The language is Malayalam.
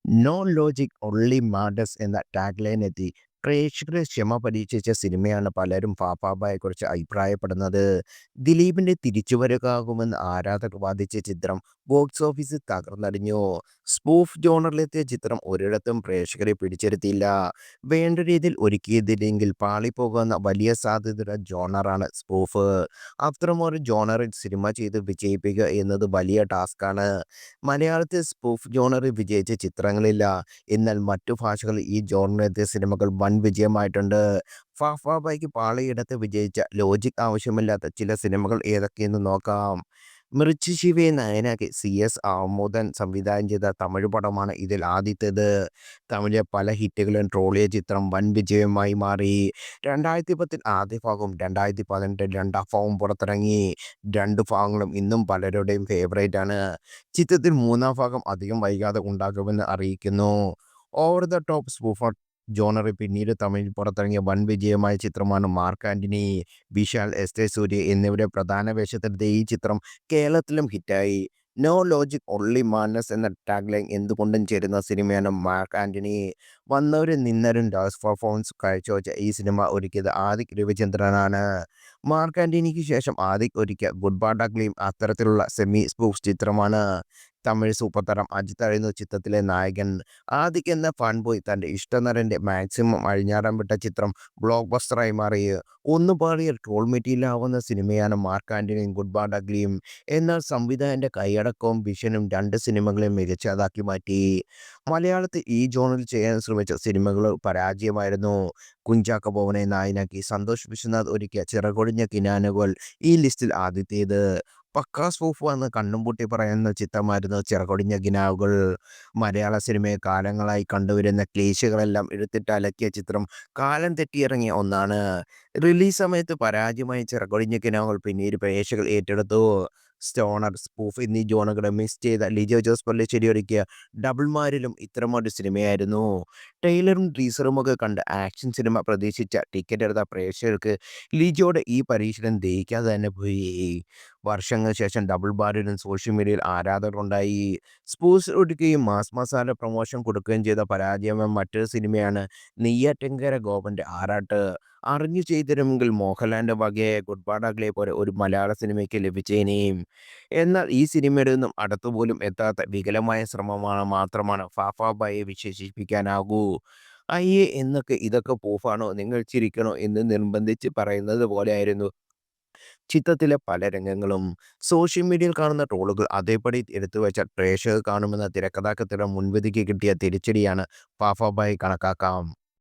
നോ ലോജിക് ഒൺലി മാഡേഴ്സ് എന്ന ടാഗ്ലൈൻ എത്തി പ്രേക്ഷകരെ ക്ഷമ പരീക്ഷിച്ച സിനിമയാണ് പലരും പാപ്പാബായെക്കുറിച്ച് അഭിപ്രായപ്പെടുന്നത്. ദിലീപിന്റെ തിരിച്ചുവരവാകുമെന്ന് ആരാധകർ വാദിച്ച ചിത്രം ബോക്സ് ഓഫീസിൽ തകർന്നടിഞ്ഞു. സ്പൂഫ് ജോണറിലെത്തിയ ചിത്രം ഒരിടത്തും പ്രേക്ഷകരെ പിടിച്ചിരുത്തിയില്ല. വേണ്ട രീതിയിൽ ഒരുക്കിയതില്ലെങ്കിൽ പാളിപ്പോകുന്ന വലിയ സാധ്യതയുള്ള ജോണറാണ് സ്പൂഫ്. അത്തരമൊരു ജോണറിൽ സിനിമ ചെയ്ത് വിജയിപ്പിക്കുക എന്നത് വലിയ ടാസ്ക്കാണ്. മലയാളത്തിൽ സ്പൂഫ് ജോണറിൽ വിജയിച്ച ചിത്രങ്ങളില്ല. എന്നാൽ മറ്റു ഭാഷകളിൽ ഈ ജോണറിലെത്തിയ സിനിമകൾ വൻ വിജയമായിട്ടുണ്ട്. ഫാഫാബൈക്ക് പാളിയിടത്ത് വിജയിച്ച ലോജിക് ആവശ്യമില്ലാത്ത ചില സിനിമകൾ ഏതൊക്കെയെന്ന് നോക്കാം. മിർച്ചി ശിവയെ നായകനാക്കി CS ആമോദൻ സംവിധാനം ചെയ്ത തമിഴ് പടമാണ് ഇതിൽ ആദ്യത്തേത്. തമിഴിലെ പല ഹിറ്റുകളും ട്രോളിയ ചിത്രം വൻ വിജയമായി മാറി. 2010 ആദ്യ ഭാഗവും 2018 രണ്ടാം ഭാഗവും പുറത്തിറങ്ങി. രണ്ട് ഭാഗങ്ങളും ഇന്നും പലരുടെയും ഫേവറേറ്റ് ആണ്. ചിത്രത്തിൽ മൂന്നാം ഭാഗം അധികം വൈകാതെ ഉണ്ടാകുമെന്ന് അറിയിക്കുന്നു. ഓവർ ദ ടോപ്പ് സ്പൂഫർ ജോണറിൽ പിന്നീട് തമിഴിൽ പുറത്തിറങ്ങിയ വൻ വിജയമായ ചിത്രമാണ് മാർക്ക് ആന്റണി. വിശാൽ, സൂര്യ എന്നിവരുടെ പ്രധാന വേഷത്തിലെത്തിയ ഈ ചിത്രം കേരളത്തിലും ഹിറ്റായി. നോ ലോജിക് ഒൺലി മാഡ്നസ് എന്ന ടാഗ്ലൈൻ എന്തുകൊണ്ടും ചേരുന്ന സിനിമയാണ് മാർക്ക് ആന്റണി. വന്നവരും നിന്നവരും ഡാൻസ് പെർഫോമൻസ് കാഴ്ചവെച്ച ഈ സിനിമ ഒരുക്കിയത് ആദിക് രവിചന്ദ്രനാണ്. മാർക്ക് ആന്റണിക്ക് ശേഷം ആദിക് ഒരുക്കിയ ഗുഡ് ബാഡ് അഗ്ലിയും അത്തരത്തിലുള്ള സെമി സ്പൂഫ് ചിത്രമാണ്. തമിഴ് സൂപ്പർ താരം അജിത്തായിരുന്നു ചിത്രത്തിലെ നായകൻ. ആദിക് എന്ന ഫാൻബോയ് തൻ്റെ ഇഷ്ടനടൻ്റെ മാക്സിമം അഴിഞ്ഞാടാൻ വിട്ട ചിത്രം ബ്ലോക്ക് ബസ്റ്ററായി മാറി. ഒന്ന് പാടിയ ട്രോൾ മെറ്റീരിയലാവുന്ന സിനിമയാണ് മാർക്ക് ആന്റണിയും ഗുഡ് ബാഡ് അഗ്ലിയും. എന്നാൽ സംവിധായകൻ്റെ കൈയടക്കവും വിഷനും രണ്ട് സിനിമകളെയും മികച്ചതാക്കി മാറ്റി. മലയാളത്തിൽ ഈ ജോണിൽ ചെയ്യാൻ ശ്രമിച്ച സിനിമകൾ പരാജയമായിരുന്നു. കുഞ്ചാക്കോ ബോബനെ നായകനാക്കി സന്തോഷ് വിശ്വനാഥ് ഒരുക്കിയ ചിറകൊടിഞ്ഞ കിനാനുകൾ ഈ ലിസ്റ്റിൽ ആദ്യത്തേത്. പക്കാ സ്പൂഫ് എന്ന് കണ്ണും പൂട്ടി പറയുന്ന ചിത്രമായിരുന്നു ചിറകൊടിഞ്ഞ കിനാവുകൾ. മലയാള സിനിമയെ കാലങ്ങളായി കണ്ടുവരുന്ന ക്ലീശകളെല്ലാം എടുത്തിട്ട് അലക്കിയ ചിത്രം കാലം തെറ്റിയിറങ്ങിയ ഒന്നാണ്. റിലീസ് സമയത്ത് പരാജയമായ ചിറകൊടിഞ്ഞ കിനാവുകൾ പിന്നീട് പ്രേക്ഷകർ ഏറ്റെടുത്തു. സ്റ്റോണർ, സ്പൂഫ് എന്നീ ജോണുകളെ മിക്സ് ചെയ്ത ലിജോ ജോസ് പല്ലിശ്ശേരി ഒരുക്കിയ ഡബിൾമാരിലും ഇത്തരമൊരു സിനിമയായിരുന്നു. ട്രെയിലറും ടീസറുമൊക്കെ കണ്ട് ആക്ഷൻ സിനിമ പ്രതീക്ഷിച്ച ടിക്കറ്റ് എടുത്ത പ്രേക്ഷകർക്ക് ലിജോയുടെ ഈ പരീക്ഷണം ദഹിക്കാതെ തന്നെ പോയി. വർഷങ്ങൾക്ക് ശേഷം ഡബിൾ ബാരലും സോഷ്യൽ മീഡിയയിൽ ആരാധകരുണ്ടായി. സ്പൂഫ് ഒരുക്കുകയും മാസ് മസാല പ്രൊമോഷൻ കൊടുക്കുകയും ചെയ്ത പരാജയമായ മറ്റൊരു സിനിമയാണ് നെയ്യാറ്റിൻകര ഗോപന്റെ ആറാട്ട്. അറിഞ്ഞു ചെയ്തിരുമെങ്കിൽ മോഹൻലാലിന്റെ വകയായ ഗുഡ് ബാഡ് അഗ്ലിയെ പോലെ ഒരു മലയാള സിനിമയ്ക്ക് ലഭിച്ചേനേയും. എന്നാൽ ഈ സിനിമയുടെ ഒന്നും അടുത്തുപോലും എത്താത്ത വികലമായ ശ്രമമാണ് മാത്രമാണ് ഫാഫാബായെ വിശേഷിപ്പിക്കാനാകൂ. അയ്യേ എന്നൊക്കെ ഇതൊക്കെ പ്രൂഫാണോ, നിങ്ങൾ ചിരിക്കണോ എന്ന് നിർബന്ധിച്ച് പറയുന്നത് പോലെയായിരുന്നു ചിത്രത്തിലെ പല രംഗങ്ങളും. സോഷ്യൽ മീഡിയയിൽ കാണുന്ന ട്രോളുകൾ അതേപടി എടുത്തുവെച്ച പ്രേക്ഷകർ കാണുമെന്ന തിരക്കഥാകൃത്തിന്റെ മുൻവിധിക്ക് കിട്ടിയ തിരിച്ചടിയാണ് ഫാഫാബായി കണക്കാക്കാം.